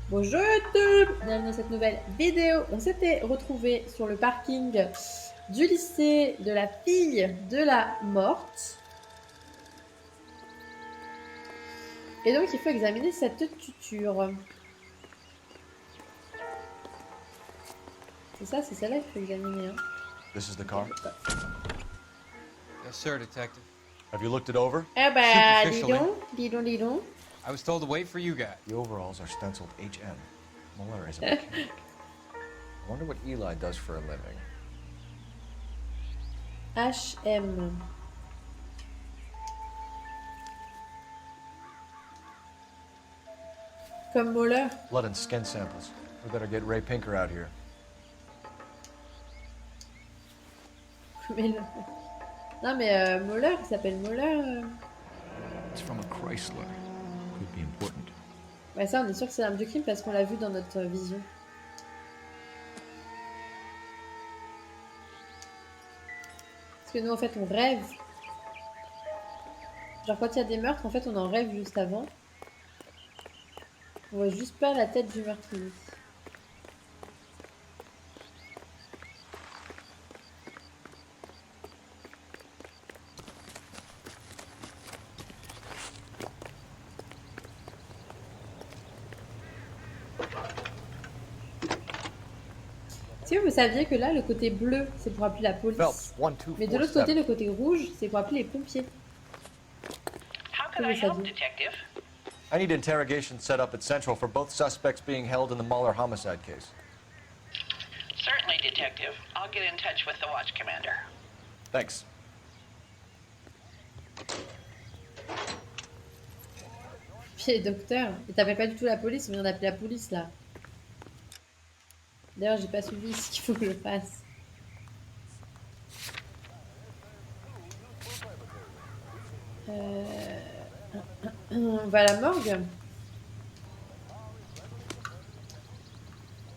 Bonjour YouTube, bienvenue dans cette nouvelle vidéo. On s'était retrouvés sur le parking du lycée de la fille de la morte. Et donc il faut examiner cette tuture. C'est ça, c'est celle-là qu'il faut examiner. Hein. This is the car? Yes, sir, detective. Have you looked it over? Eh bah, dis Superficially. donc, dis donc. I was told to wait for you guys. The overalls are stenciled HM. Muller is a mechanic. I wonder what Eli does for a living. HM. Comme Muller. Blood and skin samples. We better get Ray Pinker out here. Mais non mais Muller, il s'appelle Muller. It's from a Chrysler. Could be important. Ouais, ça on est sûr que c'est l'arme du crime parce qu'on l'a vu dans notre vision. Parce que nous en fait on rêve. Genre quand il y a des meurtres, en fait on en rêve juste avant. On voit juste pas la tête du meurtrier. Est-ce que vous saviez que là, le côté bleu, c'est pour appeler la police. Phelps, 1, 2, Mais de 4, l'autre côté, 7. le côté rouge, c'est pour appeler les pompiers. How can I help, Detective? I need interrogation set up at Central for both suspects being held in the Muller homicide case. Certainly, Detective. I'll get in touch with the watch commander. Thanks. Puis docteur, et t'appelles pas du tout la police, on vient d'appeler la police là. D'ailleurs, j'ai pas suivi ce qu'il faut que je fasse. On va à la morgue.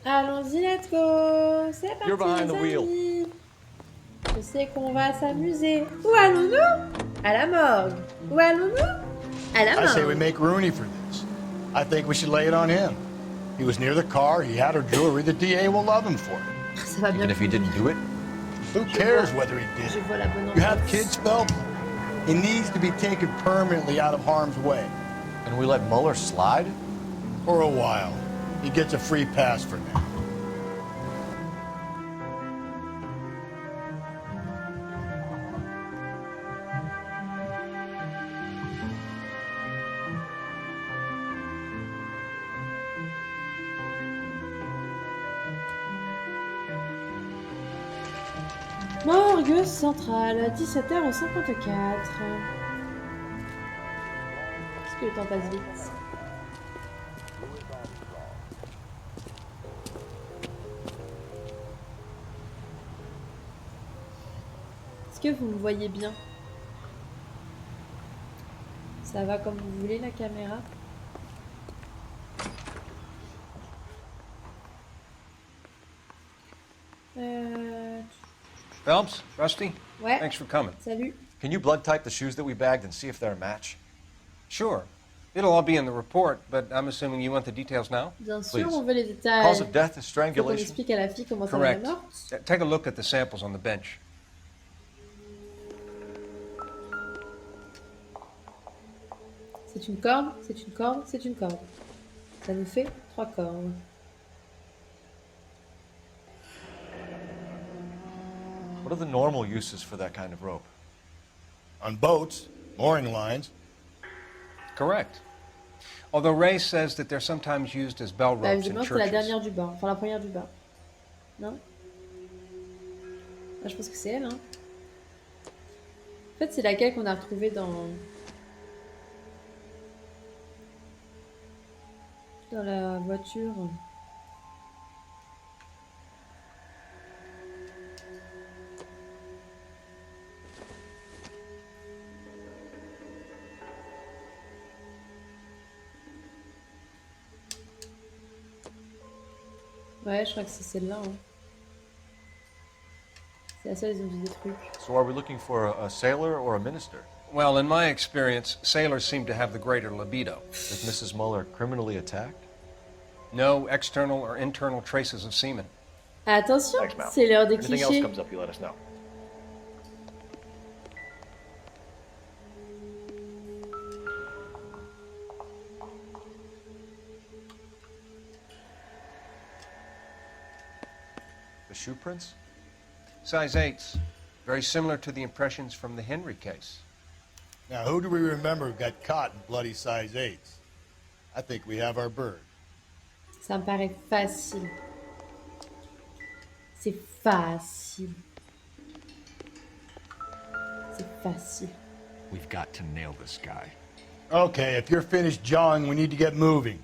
Allons-y, let's go. C'est parti, You're behind the les wheel. amis. Je sais qu'on va s'amuser. Où allons-nous? À la morgue. Où allons-nous? À la I say we morgue. make Rooney for this. I think we should lay it on him. He was near the car, he had her jewelry, the DA will love him for it. Ça va bien. Even if he didn't do it? Who cares whether he did Je it? vois la bonne You have ambiance. kids, Phelps? He needs to be taken permanently out of harm's way. And we let Muller slide? For a while. He gets a free pass for now. Morgue centrale, 17h54. Est-ce que le temps passe vite? Est-ce que vous me voyez bien? Ça va comme vous voulez la caméra? Phelps, Rusty, Ouais. thanks for coming. Salut. Can you blood type the shoes that we bagged and see if they're a match? Sure. It'll all be in the report, but I'm assuming you want the details now? Bien sûr, Please. on veut les détails. Cause of death is Faut qu'on strangulation. explique à la fille comment ça va Correct. morte. Take a look at the samples on the bench. C'est une corde, c'est une corde, c'est une corde. Ça nous fait 3 cordes. What are the normal uses for that kind of rope? On boats, mooring lines. Correct. Although Ray says that they're sometimes used as bell Bah, ropes in visiblement, c'est la churches. dernière du bas. Enfin, la première du bas. Non? Ah, je pense que c'est elle, hein. En fait, c'est laquelle qu'on a retrouvée dans la voiture. Ouais, je crois que c'est celle-là. Hein. C'est la seule, ils ont vu des trucs. So are we looking for a sailor or a minister? Well, in my experience, sailors seem to have the greater libido. Is Mrs. Muller criminally attacked? No external or internal traces of semen. Attention, Thanks, Mal. c'est l'heure des Anything else clichés. comes up, you let us know. The shoe prints? Size 8s. Very similar to the impressions from the Henry case. Now, who do we remember got caught in bloody size 8s? I think we have our bird. Ça me paraît facile. C'est facile. C'est facile. We've got to nail this guy. Okay, if you're finished jawing, we need to get moving.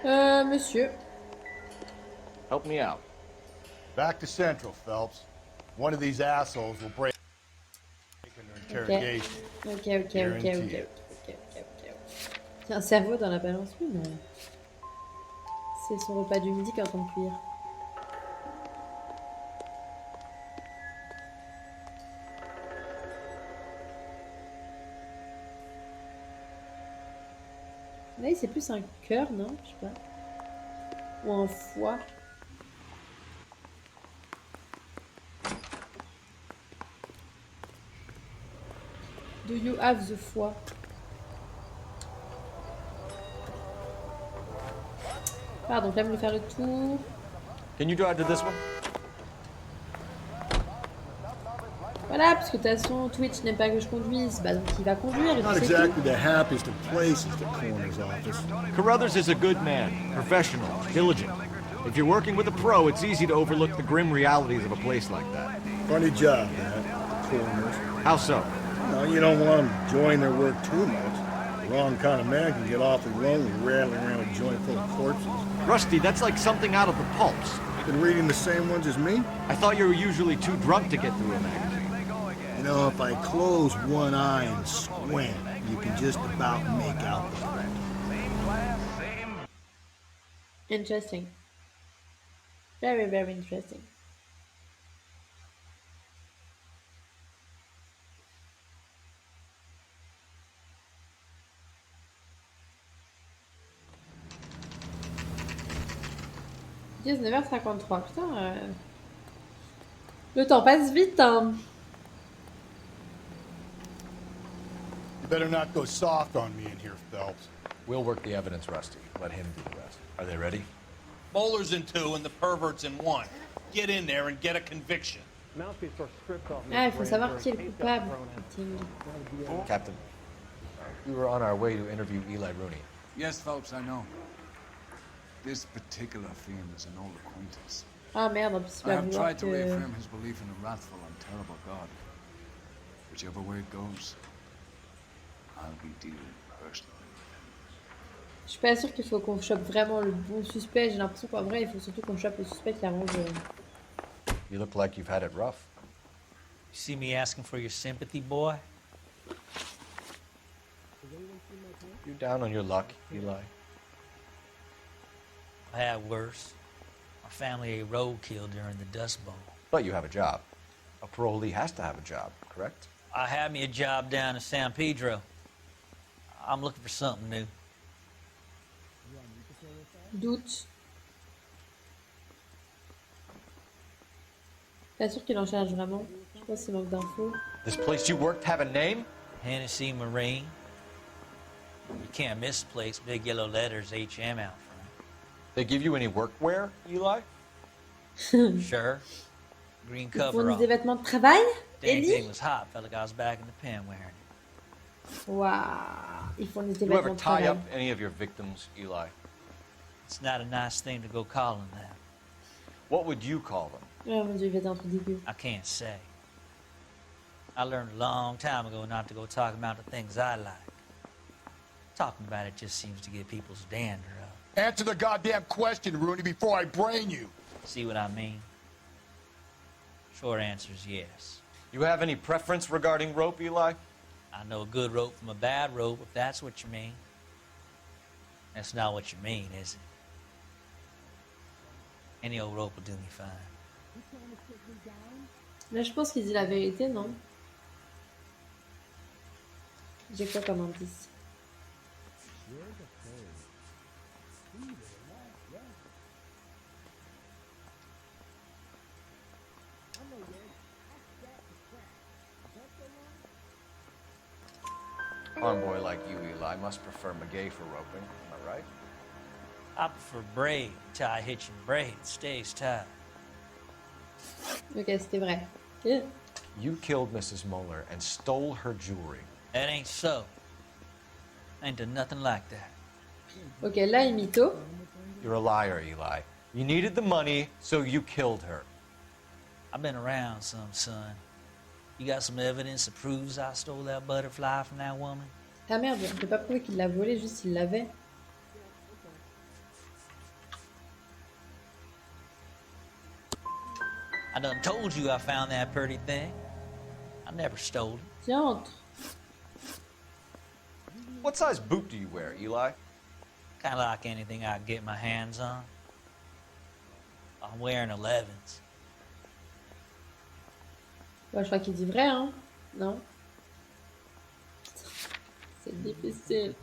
Monsieur. Help me out. Back to Central, Phelps. One of these assholes will break into interrogation. Ok. Guarantee it. Tiens, un cerveau dans la balance, oui, mais... C'est son repas du midi qui est en train de cuire. Là, c'est plus un cœur, non? Je sais pas. Ou un foie. Do you have the foie? Pardon, là, me faire le tour. Can you drive to this one? Voilà, parce que de toute façon, Twitch n'aime pas que je conduise. Bah donc il va conduire et Not puis c'est exactly tout. the happiest of places, the coroner's office. Carruthers is a good man, professional, diligent. If you're working with a pro, it's easy to overlook the grim realities of a place like that. Funny job, that, coroner's. How so? No, you don't want them enjoying their work too much. The wrong kind of man can get awfully lonely rattling around a joint full of corpses. Rusty, that's like something out of the pulps. Been reading the same ones as me? I thought you were usually too drunk to get through an act. You know, if I close one eye and squint, you can just about make out the print. Interesting. Very, very interesting. « 19h53, putain, le temps passe vite, hein. You better not go soft on me in here, Phelps. We'll work the evidence, Rusty. Let him do the rest. Are they ready? Bowlers in 2 and the perverts in 1. Get in there and get a conviction. Ah, il faut savoir qui est le coupable. Captain, we were on our way to interview Eli Rooney. Yes, Phelps, I know. This particular fiend is an old acquaintance. Ah merde, en plus il I va have vouloir tried to que... reaffirm his belief in a wrathful and terrible God. Whichever way it goes, I'll be dealing personally. Je suis pas sûre qu'il faut qu'on chope vraiment le bon suspect. J'ai l'impression qu'en vrai, il faut surtout qu'on chope le suspect qui arrange... You look like you've had it rough. You see me asking for your sympathy, boy? You down on your luck, Eli? I had worse. My family ate roadkill during the Dust Bowl. But you have a job. A parolee has to have a job, correct? I had me a job down in San Pedro. I'm looking for something new. Doute. Pas sûr qu'il en charge vraiment. Je pense qu'il manque d'infos. This place you worked have a name? Hennessy Marine. You can't miss the place. Big yellow letters, HM out front. They give you any workwear, Eli? Sure. Green Ils fournissent coverall. des vêtements de travail? Dang Ellie? thing was hot. Felt like I was back in the pen wearing it. Waouh. Ils fournissent des You ever vêtements de tie travail. up any of your victims, Eli? It's not a nice thing to go calling that. What would you call them? Oh mon dieu, il va être un truc dégueu. I can't say. I learned a long time ago not to go talking about the things I like. Talking about it just seems to get people's dander up. Answer the goddamn question, Rooney, before I brain you. See what I mean? Short answer is yes. You have any preference regarding rope, Eli? I know a good rope from a bad rope, if that's what you mean. That's not what you mean, is it? Any old rope will do me fine. Là, je pense qu'il dit la vérité, non? J'ai quoi comme indice? Farm boy like you, Eli, must prefer Magay for roping. Am I right? I prefer braid. Tie hitching braid. Stays tied. Ok, c'était vrai. Ok. You killed Mrs. Muller and stole her jewelry. That ain't so. Ain't done nothing like that. Ok, là, il mytho. You're a liar, Eli. You needed the money, so you killed her. I've been around some, son. You got some evidence that proves I stole that butterfly from that woman? Ah merde, on peut pas prouver qu'il l'a volé, juste il l'avait. I done told you I found that pretty thing. I never stole it. Tiens, entre. What size boot do you wear, Eli? Kind of like anything I can get my hands on. I'm wearing 11s. Bah, je crois qu'il dit vrai, hein? Non? C'est difficile.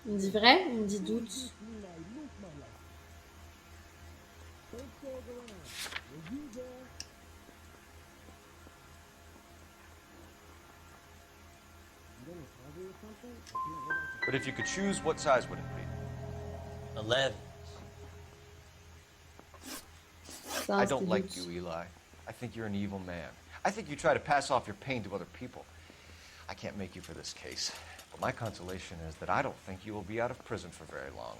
On dit vrai, on dit doute. But if you could choose, what size would it be? 11s. Ça, I c'était don't like doute. you, Eli. I think you're an evil man. I think you try to pass off your pain to other people. I can't make you for this case, but my consolation is that I don't think you will be out of prison for very long.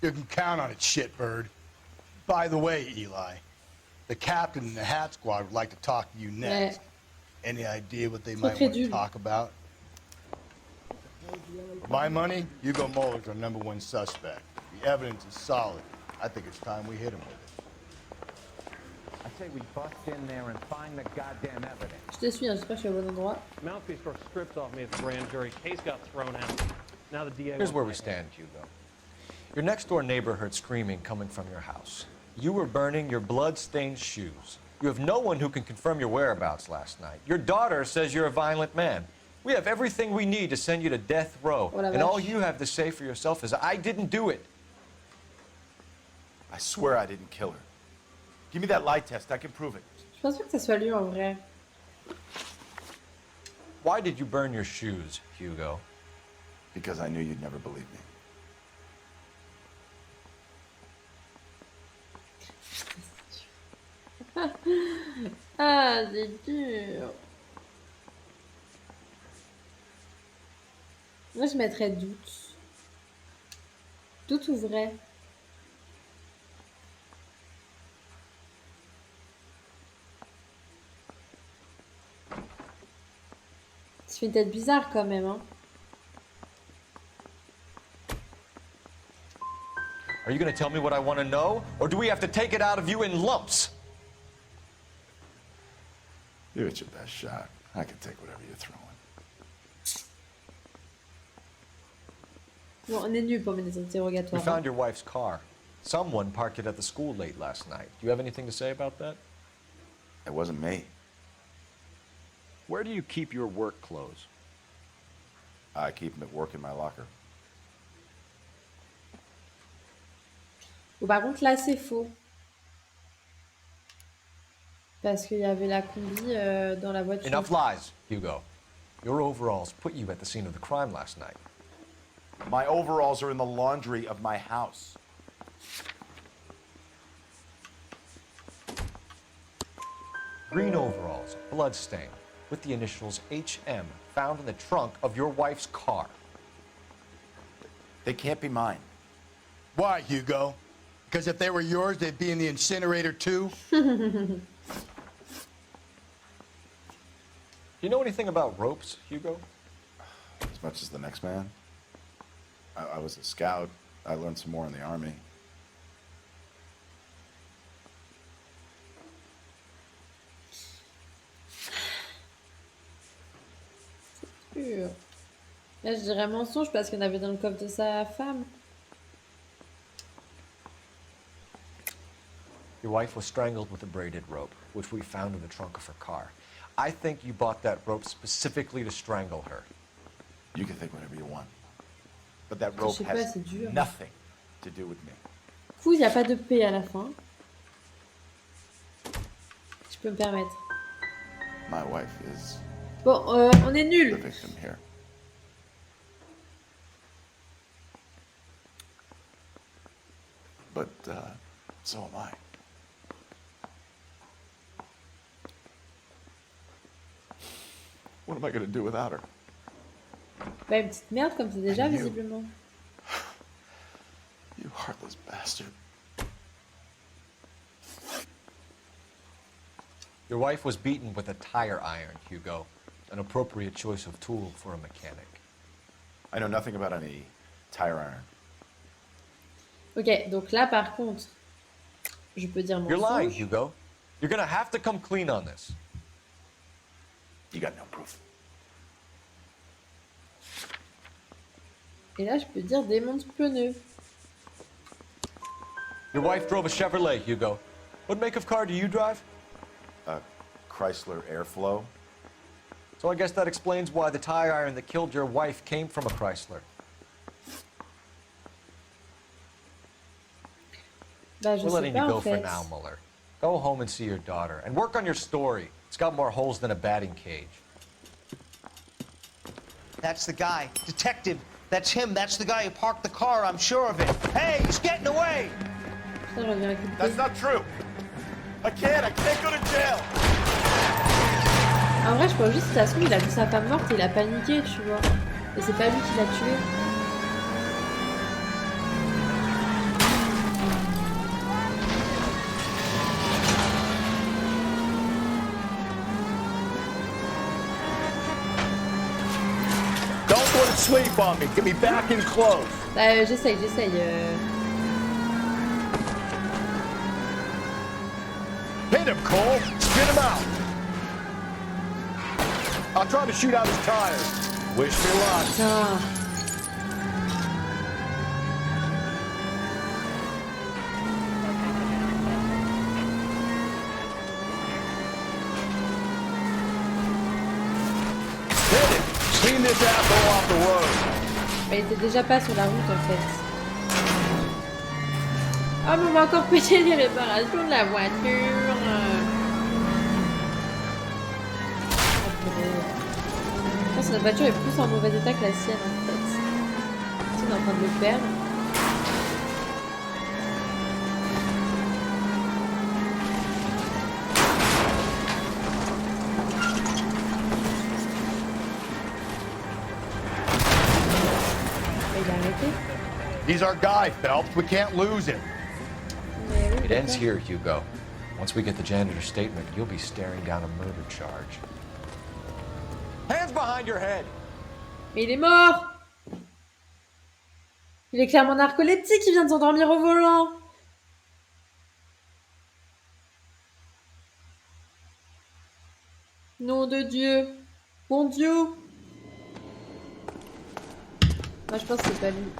You can count on it, shitbird. By the way, Eli, the captain and the hat squad would like to talk to you next. Any idea what they might want to crédule. talk about? For my money, Hugo Muller's our #1 suspect. The evidence is solid. I think it's time we hit him with it. I say we bust in there and find the goddamn evidence. Je te suis, hein, j'espère que je suis au bon endroit. Mouthpiece got stripped off me at the grand jury. Case got thrown out. Now the DA. Here's where we stand, Hugo. Your next-door neighbor heard screaming coming from your house. You were burning your blood-stained shoes. You have no one who can confirm your whereabouts last night. Your daughter says you're a violent man. We have everything we need to send you to death row. Oh la And all vache. you have to say for yourself is, I didn't do it. I swear I didn't kill her. Give me that lie test. I can prove it. Je pense pas que ça soit lui en vrai. Why did you burn your shoes, Hugo? Because I knew you'd never believe me. Ah, c'est dur. Moi, je mettrais doute. Doute ou vrai? Tu fais une tête bizarre quand même, hein. Are you going to tell me what I want to know, or do we have to take it out of you in lumps? You're at your best shot. I can take whatever you're throwing. Bon, on est nul pour mener des We interrogatoires. hein. found your wife's car. Someone parked it at the school late last night. Do you have anything to say about that? It wasn't me. Where do you keep your work clothes? I keep them at work in my locker. Bon, par contre, là, c'est faux. Parce qu'il y avait la combi dans la voiture. Enough lies, Hugo. Your overalls put you at the scene of the crime last night. My overalls are in the laundry of my house. Green overalls, bloodstained, with the initials HM found in the trunk of your wife's car. They can't be mine. Why, Hugo? Because if they were yours, they'd be in the incinerator too? You know anything about ropes, Hugo? As much as the next man. I was a scout. I learned some more in the army. sûr. Là, je dirais mensonge parce qu'on avait dans le coffre de sa femme. Your wife was strangled with a braided rope, which we found in the trunk of her car. I think you bought that rope specifically to strangle her. You can think whatever you want. But that Je rope sais pas, has c'est dur. nothing to do with me. Du coup, il n'y a pas de P à la fin. Je peux me permettre. My wife is Bon, on est the nuls. victim here. But, so am I. What am I gonna do without her? Bah, une petite merde comme c'est déjà, And you. visiblement. You heartless bastard. Your wife was beaten with a tire iron, Hugo. An appropriate choice of tool for a mechanic. I know nothing about any tire iron. Ok, donc là, par contre, je peux dire You're lying, mensonge. Hugo. You're gonna have to come clean on this. You got no proof. Et là, je peux dire démonte pneu. Your wife drove a Chevrolet, Hugo. What make of car do you drive? A Chrysler Airflow. So I guess that explains why the tire iron that killed your wife came from a Chrysler. Bah, je We're sais letting you pas, go en for fait. now, Muller. Go home and see your daughter, and work on your story. It's got more holes than a batting cage. That's the guy. Detective. That's him. That's the guy who parked the car. I'm sure of it. Hey, he's getting away. Putain, j'en ai récupéré. That's not true. I can't go to jail. En vrai, je pense juste que ça se trouve, il a vu sa femme morte et il a paniqué, tu vois. Et c'est pas lui qui l'a tué. Don't go to sleep on me. Get me back in close. Bah, j'essaye. Hit him, Cole. Spit him out. I'll try to shoot out his tires. Wish me luck. Putain. Hit him. Clean this asshole off the road. Bah, il était déjà pas sur la route, en fait. Ah, mais on va encore payer les réparations de la voiture. Je pense que notre voiture est plus en mauvais état que la sienne, en fait. Si on est en train de le perdre. Il a arrêté. He's our guy, Phelps. We can't lose him. Mais oui, It ends d'accord. here, Hugo. Once we get the janitor's statement, you'll be staring down a murder charge. Hands behind your head! Mais il est mort! Il est clairement narcoleptique, il vient de s'endormir au volant! Nom de Dieu! Bon Dieu! Moi je pense que c'est pas lui.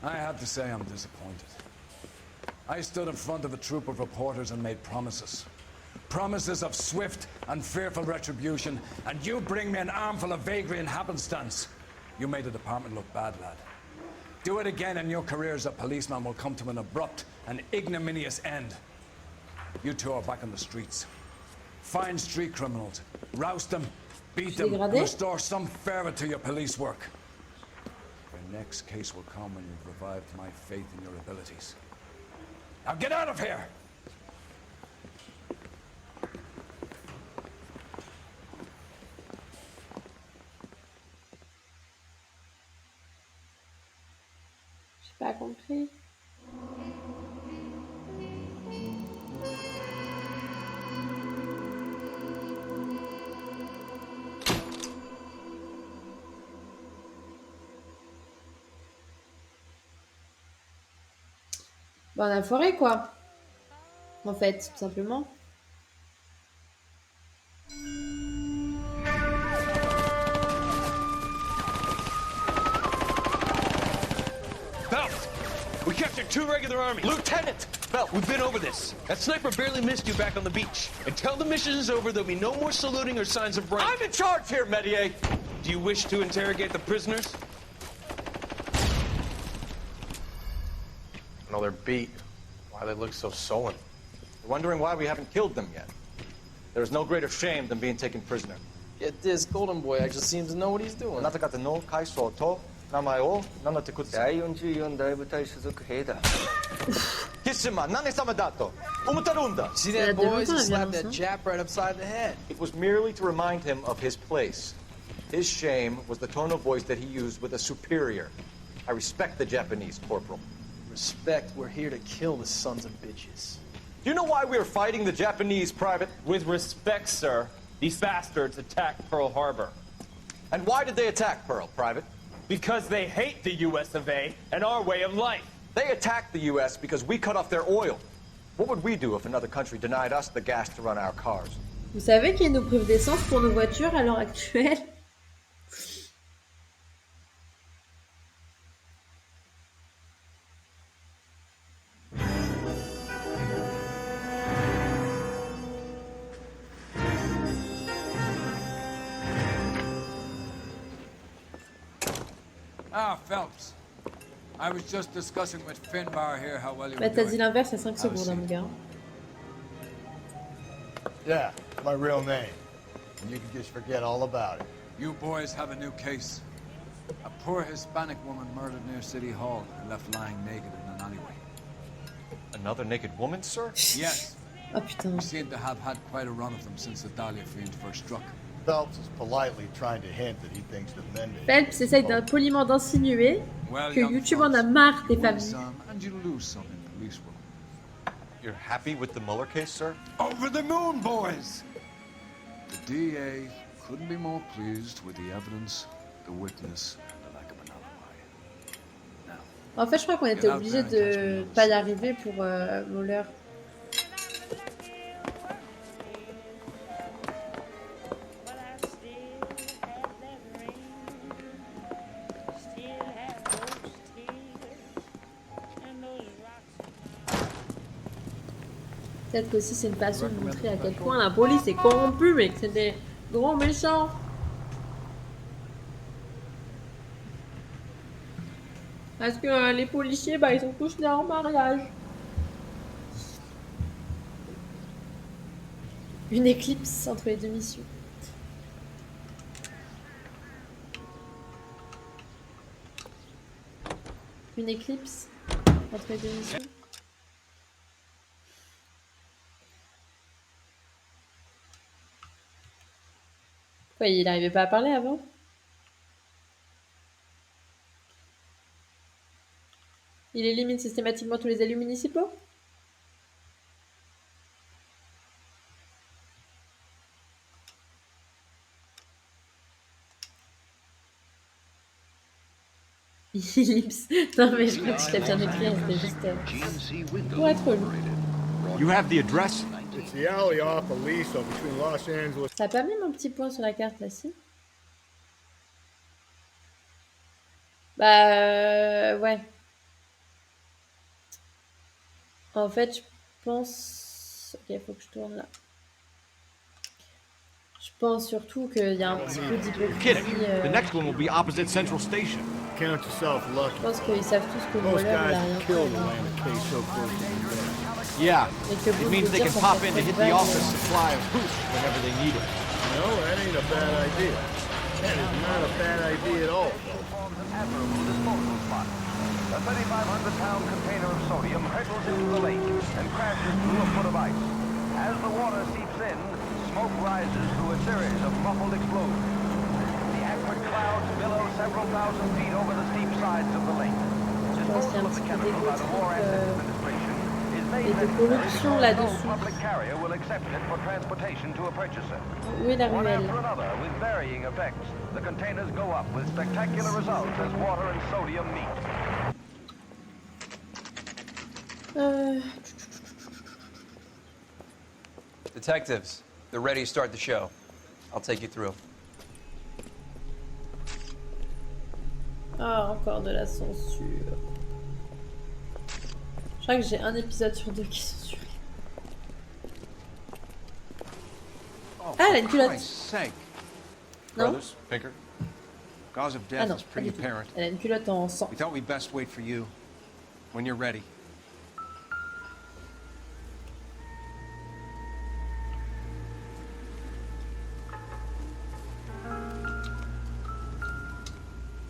I have to say I'm disappointed. I stood in front of a troop of reporters and made promises. Promises of swift and fearful retribution, and you bring me an armful of vagary and happenstance. You made the department look bad, lad. Do it again and your career as a policeman will come to an abrupt and ignominious end. You two are back on the streets. Find street criminals, roust them, beat them, and restore some fervor to your police work. Your next case will come when you've revived my faith in your abilities. Now get out of here! J'ai pas compris. Bah, on a foiré, quoi. En fait, tout simplement. We captured 2 regular army. Lieutenant! Belt, we've been over this. That sniper barely missed you back on the beach. Until the mission is over, there'll be no more saluting or signs of rank. I'm in charge here, Meurtrier! Do you wish to interrogate the prisoners? No, they're beat. Why they look so sullen? You're wondering why we haven't killed them yet. There's no greater shame than being taken prisoner. Yet this golden boy actually seems to know what he's doing. See that, boys? He slapped that Jap right upside the head. It was merely to remind him of his place. His shame was the tone of voice that he used with a superior. I respect the Japanese, Corporal. Respect, we're here to kill the sons of bitches. Do you know why we are fighting the Japanese, Private? With respect, sir, these bastards attacked Pearl Harbor. And why did they attack Pearl, Private? Because they hate the US of A and our way of life. They attacked the US because we cut off their oil. What would we do if another country denied us the gas to run our cars? Vous savez qu'ils nous privent d'essence pour nos voitures à l'heure actuelle? Ah, Phelps. I was just discussing with Finbar here how well you were Bah, t'as dit doing. l'inverse à 5 secondes, hein, mon gars. Yeah, my real name. And you can just forget all about it. You boys have a new case. A poor Hispanic woman murdered near City Hall and left lying naked in an alleyway. Another naked woman, sir? Yes. Oh putain. We seem to have had quite a run of them since the Dahlia fiend first struck. Phelps is politely trying to hint that he thinks that Mendez... Phelps essaye poliment d'insinuer que YouTube en a marre des familles. And you lose some in police work. You're happy with the Mueller case, sir? Over the moon, boys! The DA couldn't be more pleased with the evidence, the witness, and the lack of an alibi. Now, En fait, je crois qu'on était obligé de pas y arriver pour Mueller. Peut-être qu'aussi c'est une façon de montrer à quel point la police est corrompue, mais que c'est des gros méchants. Parce que les policiers, bah, ils sont tous nés en mariage. Une éclipse entre les deux missions. Une éclipse entre les deux missions. Ouais, il n'arrivait pas à parler avant. Il élimine systématiquement tous les élus municipaux. Ellipse. Non mais je crois que je l'ai bien écrit, c'était juste pour être relou. You have the address? It's the alley off Aliso between Los Angeles. T'as pas mis mon petit point sur la carte là, si? Bah ouais. En fait, je pense... Ok, il faut que je tourne là. Je pense surtout qu'il y a un petit peu d'hypocrisie. The next one will be opposite Central Station. Count yourself lucky. Je pense qu'ils savent tous que le voleur, il a rien fait. Yeah, it means they can pop in to hit the office supply of hooch whenever they need it. No, that ain't a bad idea. That is not a bad idea at all. A 3,500-pound container of sodium hurtles into the lake and crashes through a foot of ice. As the water seeps in, smoke rises through a series of muffled explosions. The acrid clouds billow several thousand feet over the steep sides of the lake. Disposal of the chemical by the War Assets Administration is made necessary so no public carrier will accept it for transportation to a purchaser. One after another, with varying effects, the containers go up with spectacular results as water and sodium meet. Detectives, they're ready to start the show. I'll take you through. Ah, encore de la censure. Je crois que j'ai un épisode sur 2 qui est censuré. Ah, elle a une culotte. Non. Brothers, Pinker. Cause of Ah death non, is pas pretty du tout. apparent. Elle a une culotte en sang. We thought we'd best wait for you when you're ready.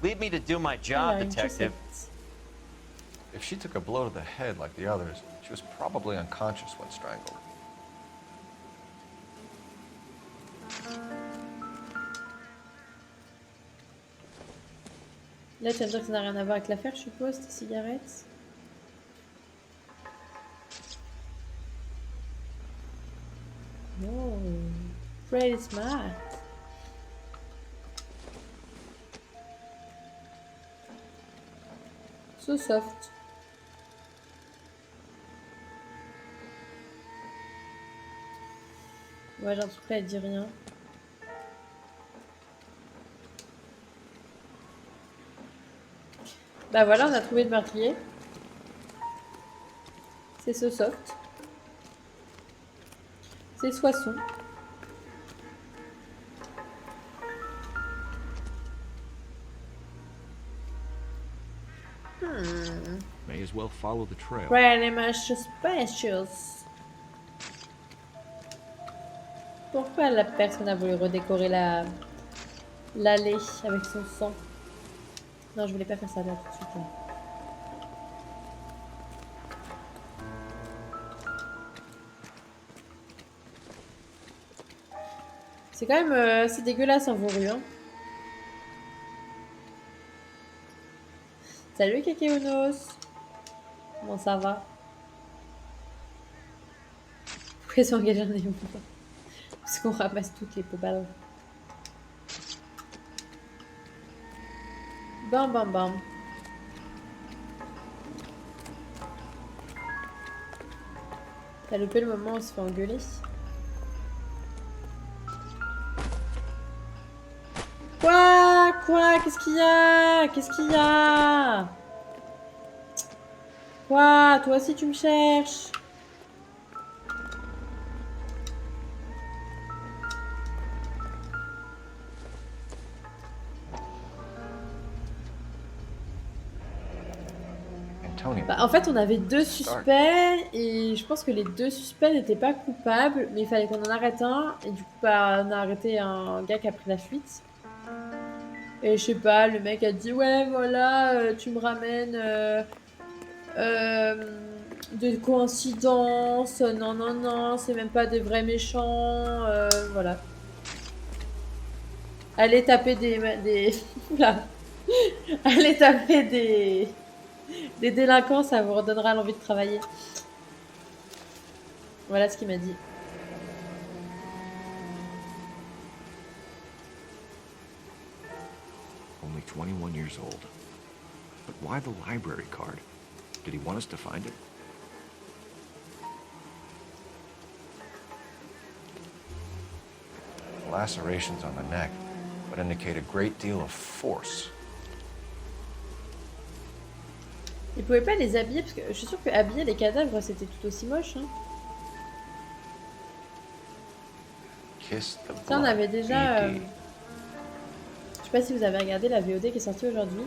Leave me to do my job, detective. If she took a blow to the head like the others, she was probably unconscious when strangled. Là, tu vas me dire que ça n'a rien à voir avec l'affaire, je suppose, tes cigarettes. Oh, pretty smart. So soft. Ouais, j'ai un truc là, elle dit rien. Bah voilà, on a trouvé le meurtrier. C'est ce soft. C'est Soissons. May as well follow the trail. Pretty much suspicious. Pourquoi la personne a voulu redécorer l'allée avec son sang? Non, je voulais pas faire ça là tout de suite. Là. C'est quand même c'est dégueulasse en Vauru. Hein. Salut Kékéonos. Comment ça va? Pourquoi ils sont engagés en émotion? Parce qu'on ramasse toutes les poubelles. Bam bam bam. T'as loupé le moment où on se fait engueuler. Quoi? Qu'est-ce qu'il y a? Qu'est-ce qu'il y a? Quoi? Toi aussi tu me cherches? Bah, en fait, on avait 2 suspects et je pense que les 2 suspects n'étaient pas coupables, mais il fallait qu'on en arrête un. Et du coup, bah, on a arrêté un gars qui a pris la fuite. Et je sais pas, le mec a dit ouais, voilà, tu me ramènes des coïncidences. Non, c'est même pas des vrais méchants. Voilà. Allez taper des... Oula. Allez taper des délinquants, ça vous redonnera l'envie de travailler. Voilà ce qu'il m'a dit. Only 21 years old. But why the library card? Did he want us to find it? Lacerations on the neck would indicate a great deal of force. Ils pouvaient pas les habiller parce que je suis sûre que habiller les cadavres c'était tout aussi moche. Hein. Ça on avait déjà. Je sais pas si vous avez regardé la VOD qui est sortie aujourd'hui.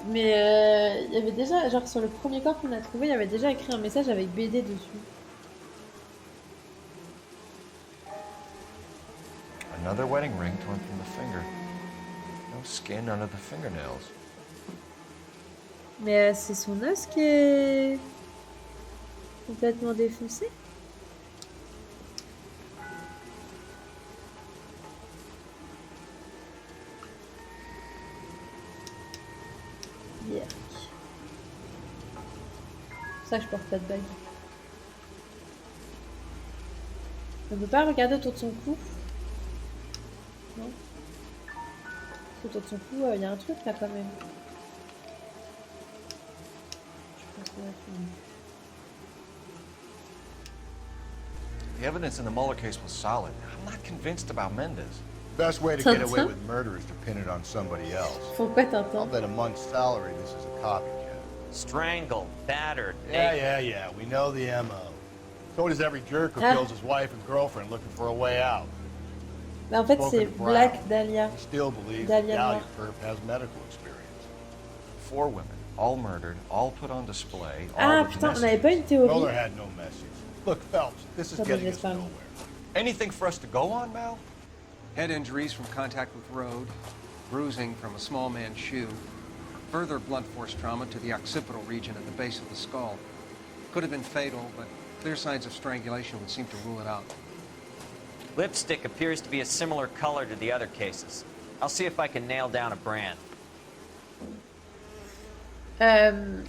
Mais il y avait déjà, genre sur le premier corps qu'on a trouvé, il y avait déjà écrit un message avec BD dessus. Another wedding ring torn from the finger. No skin under the fingernails. Mais c'est son os qui est complètement défoncé. Yeah. C'est pour ça que je porte pas de bague. On peut pas regarder autour de son cou. Non. Autour de son cou, il y a un truc là quand même. The evidence in the Mueller case was solid. I'm not convinced about Mendez. Best way to get away with murder is to pin it on somebody else. Pourquoi Tintin? I'll bet a month's salary this is a copycat. Strangled, battered, Yeah. We know the MO. So does every jerk who kills his wife and girlfriend looking for a way out. Mais en fait, c'est Black Dahlia. He still believes Dahlia Dahlia Noire. Perp has medical experience. 4 women, all murdered, all put on display. Ah putain, on n'avait pas une théorie. Mueller had no message. Look, Phelps, this is getting us nowhere. Anything for us to go on, Mal? Head injuries from contact with road, bruising from a small man's shoe, further blunt force trauma to the occipital region at the base of the skull. Could have been fatal, but clear signs of strangulation would seem to rule it out. Lipstick appears to be a similar color to the other cases. I'll see if I can nail down a brand. Est-ce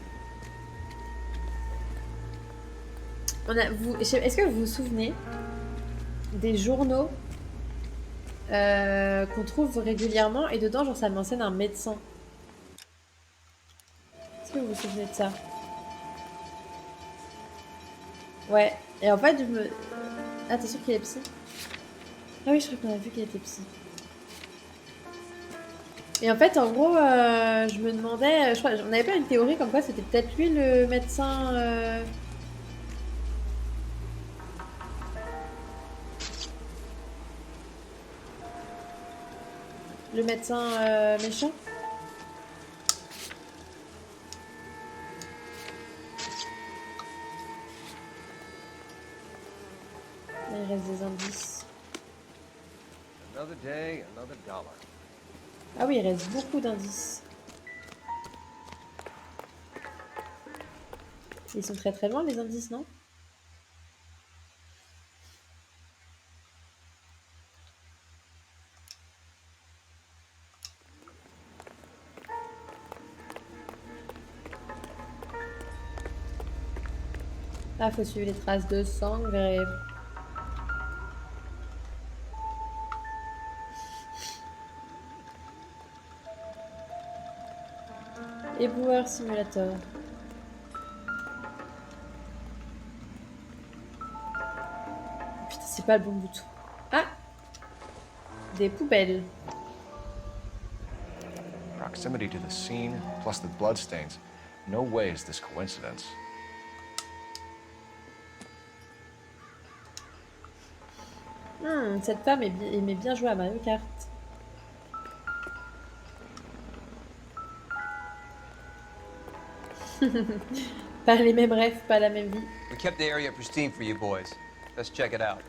que vous vous souvenez des journaux qu'on trouve régulièrement et dedans, genre, ça mentionne un médecin. Est-ce que vous vous souvenez de ça? Ouais. Et en fait, je me... Ah, t'es sûr qu'il est psy? Ah oui, je crois qu'on a vu qu'il était psy. Et en fait, en gros, je me demandais... Je crois, on n'avait pas une théorie comme quoi c'était peut-être lui le médecin... Le médecin méchant. Là, il reste des indices. Another day, another dollar. Ah oui, il reste beaucoup d'indices. Ils sont très très loin les indices, non? Ah, faut suivre les traces de sang et... Éboueur Simulator. Putain, c'est pas le bon bouton. Ah! Des poubelles. Proximity to the scene, plus the bloodstains. No way is this coincidence. Cette femme aimait bien jouer à Mario Kart. Pas les mêmes rêves, pas la même vie. We kept the area pristine for you boys. Let's check it out.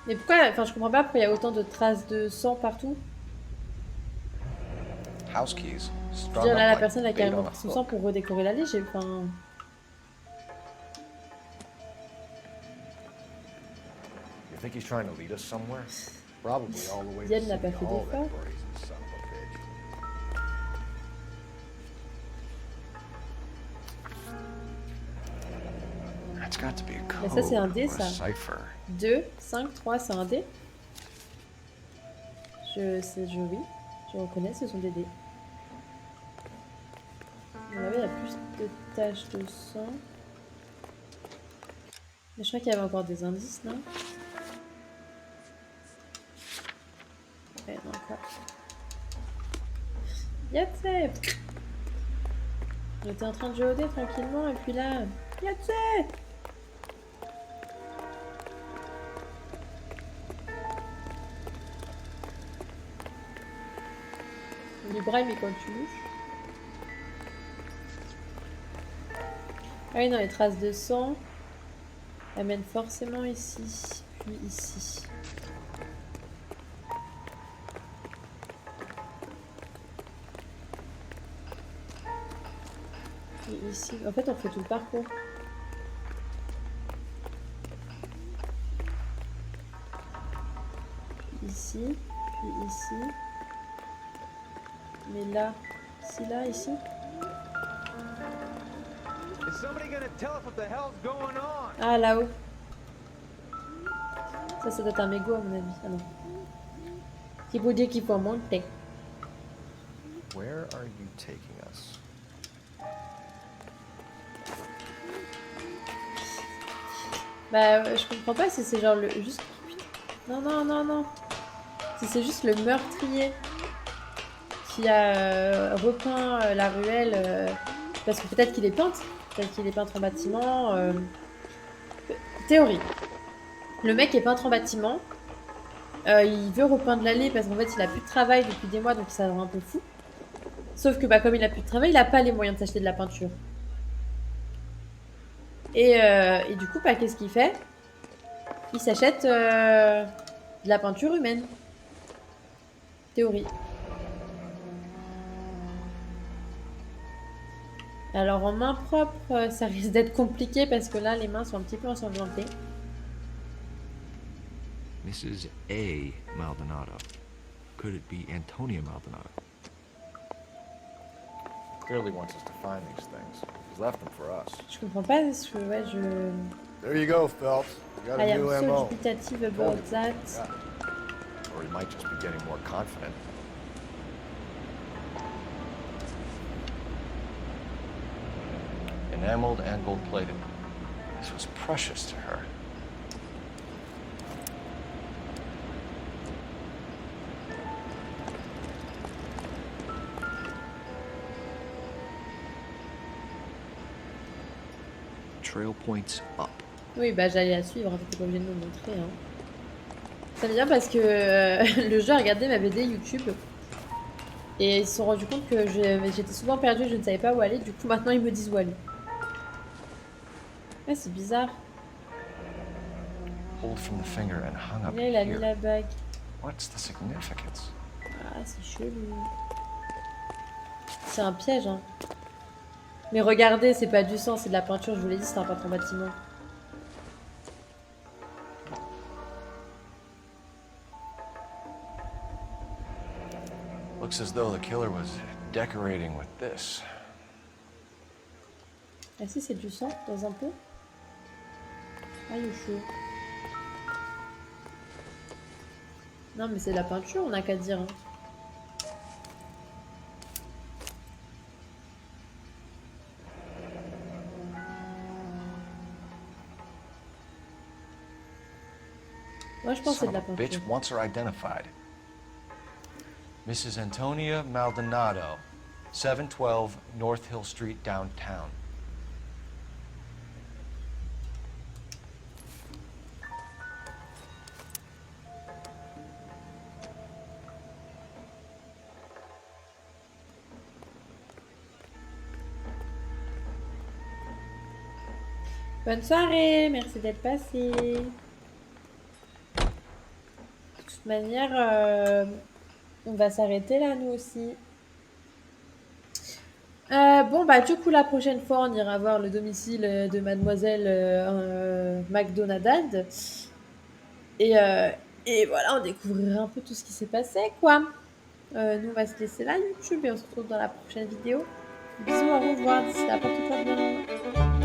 Mais pourquoi, enfin je comprends pas pourquoi il y a autant de traces de sang partout. House keys. Je veux dire, là, la personne a carrément pris son sang pour redécorer l'allée, j'ai... Enfin... You think he's trying to lead us somewhere? Probably all the way to Diane n'a pas fait d'effort. Mais ça c'est un dé ça. 2, 5, 3 c'est un dé. Oui, je reconnais, ce sont des dés. Il y a plus de taches de sang. Mais je crois qu'il y avait encore des indices, non? Ouais, non, quoi. Yatsé! On était en train de jouer au dé tranquillement et puis là... Yatsé! Du braille mais quand tu louches. Ah oui non, les traces de sang amènent forcément ici, puis ici. Et ici, en fait on fait tout le parcours. Ici, puis ici. Mais là, ici, là, ici. Ah, là-haut. Ça doit être un mégot à mon avis. Ah non. Qui veut dire qu'il faut monter. Where are you taking us? Bah, je comprends pas si c'est genre le... Juste... Non, non, non, non. Si c'est juste le meurtrier qui a repeint la ruelle... parce que peut-être qu'il est peintre. Peut-être qu'il est peintre en bâtiment. Théorie. Le mec est peintre en bâtiment. Il veut repeindre l'allée parce qu'en fait, il a plus de travail depuis des mois, donc ça le rend un peu fou. Sauf que bah, comme il a plus de travail, il a pas les moyens de s'acheter de la peinture. Et du coup, bah, qu'est-ce qu'il fait? Il s'achète de la peinture humaine. Théorie. Alors en main propre, ça risque d'être compliqué parce que là, les mains sont un petit peu ensanglantées. Mrs. A. Maldonado. Could it be Antonia Maldonado? Clearly wants us to find these things. He's left them for us. Je comprends pas ce que ouais, je... There you go, Phelps. You got I a am new so MO. dubitative about that. Yeah. Or he might just be getting more confident. Enameled and gold-plated. This was precious to her. Trail points up. Oui, bah j'allais la suivre, hein, t'étais pas obligé de me montrer. Hein. Ça me vient parce que le jeu a regardé ma BD YouTube. Et ils se sont rendus compte que j'étais souvent perdue, je ne savais pas où aller. Du coup, maintenant, ils me disent où aller. Ouais, c'est bizarre. Pulled from the finger and hung up Là, il a mis here. la bague. What's the significance? Ah, c'est chelou. C'est un piège, hein. Mais regardez, c'est pas du sang, c'est de la peinture. Je vous l'ai dit, c'est un peintre en bâtiment. Looks as though the killer was decorating with this. Ah si, c'est du sang dans un pot. Ah, il est chaud. Non, mais c'est de la peinture, on n'a qu'à dire. Hein. Moi, je pense que c'est de la Son of a peinture. bitch wants her identified. Mrs. Antonia Maldonado, 712 North Hill Street, downtown. Bonne soirée, merci d'être passé. De toute manière, on va s'arrêter là, nous aussi. Bon, bah, du coup, la prochaine fois, on ira voir le domicile de Mademoiselle McDonald. Et voilà, on découvrira un peu tout ce qui s'est passé, quoi. Nous, on va se laisser là, YouTube, et on se retrouve dans la prochaine vidéo. Bisous, au revoir, d'ici là, porte-toi bien.